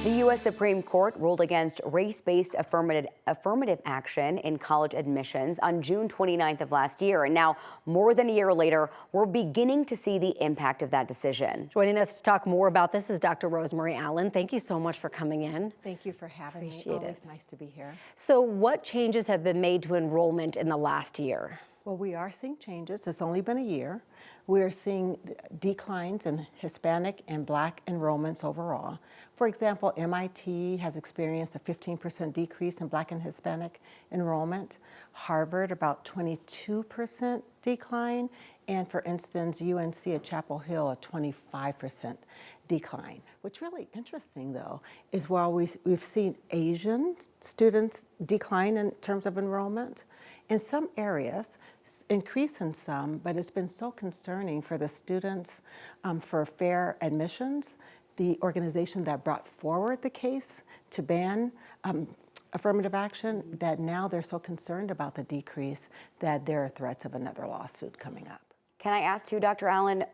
The U.S. Supreme Court ruled against race-based affirmative action in college admissions on June 29th of last year. And now, more than a year later, we're beginning to see the impact of that decision. Joining us to talk more about this is Dr. Rosemarie Allen. Thank you so much for coming in. Thank you for having me. Appreciate it. Always nice to be here. So what changes have been made to enrollment in the last year? Well, we are seeing changes. It's only been a year. We are seeing declines in Hispanic and Black enrollments overall. For example, MIT has experienced a 15% decrease in Black and Hispanic enrollment. Harvard, about 22% decline. And for instance, UNC at Chapel Hill, a 25% decline. What's really interesting, though, is while we've seen Asian students decline in terms of enrollment, in some areas, increase in some, but it's been so concerning for the students for fair admissions. The organization that brought forward the case to ban affirmative action, that now they're so concerned about the decrease that there are threats of another lawsuit coming up. Can I ask you, Dr. Allen,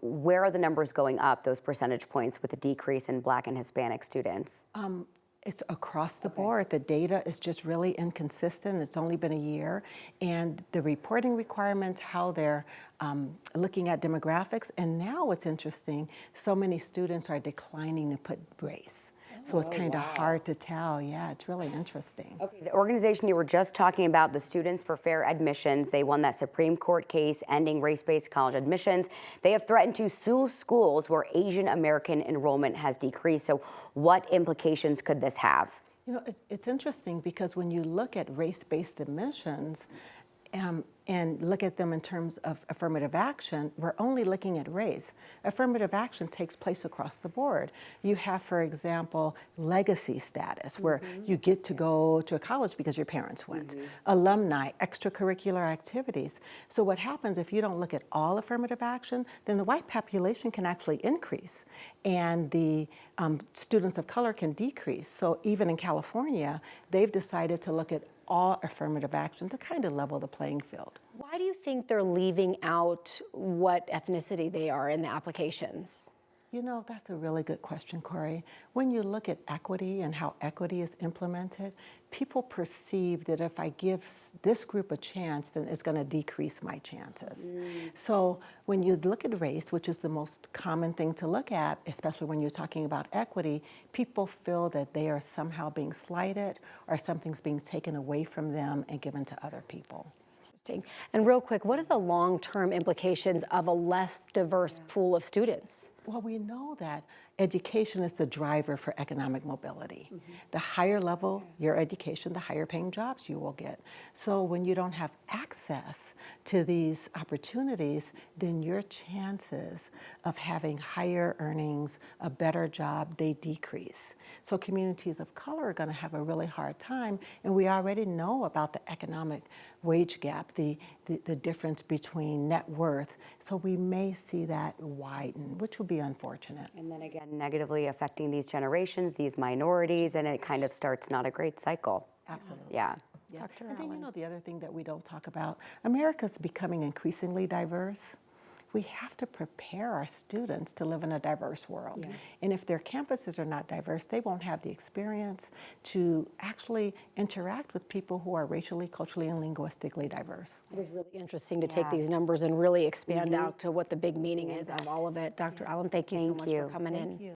where are the numbers going up, those percentage points with the decrease in Black and Hispanic students? It's across the board. The data is just really inconsistent. It's only been a year. And the reporting requirements, how they're looking at demographics. And now what's interesting, so many students are declining to put race. So it's kind of hard to tell. Yeah, it's really interesting. Okay, the organization you were just talking about, the Students for Fair Admissions, they won that Supreme Court case ending race-based college admissions. They have threatened to sue schools where Asian American enrollment has decreased. So what implications could this have? You know, it's interesting because when you look at race-based admissions, and look at them in terms of affirmative action, we're only looking at race. Affirmative action takes place across the board. You have, for example, legacy status, where you get to go to a college because your parents went. Alumni, extracurricular activities. So what happens if you don't look at all affirmative action, then the white population can actually increase, and the students of color can decrease. So even in California, they've decided to look at all affirmative action to kind of level the playing field. Why do you think they're leaving out what ethnicity they are in the applications? You know, that's a really good question, Corey. When you look at equity and how equity is implemented, people perceive that if I give this group a chance, then it's going to decrease my chances. So when you look at race, which is the most common thing to look at, especially when you're talking about equity, people feel that they are somehow being slighted or something's being taken away from them and given to other people. Interesting. And real quick, what are the long-term implications of a less diverse pool of students? Well, we know that education is the driver for economic mobility. The higher level your education, the higher paying jobs you will get. So when you don't have access to these opportunities, then your chances of having higher earnings, a better job, they decrease. So communities of color are going to have a really hard time, and we already know about the economic wage gap, the difference between net worth. So we may see that widen, which would be unfortunate. And then again, negatively affecting these generations, these minorities, and it kind of starts not a great cycle. Absolutely. Yeah. Yes. And then, you know, the other thing that we don't talk about, America's becoming increasingly diverse. We have to prepare our students to live in a diverse world. And if their campuses are not diverse, they won't have the experience to actually interact with people who are racially, culturally, and linguistically diverse. It is really interesting to take these numbers and really expand out to what the big meaning is of all of it. Dr. Allen, thank you so much for coming in.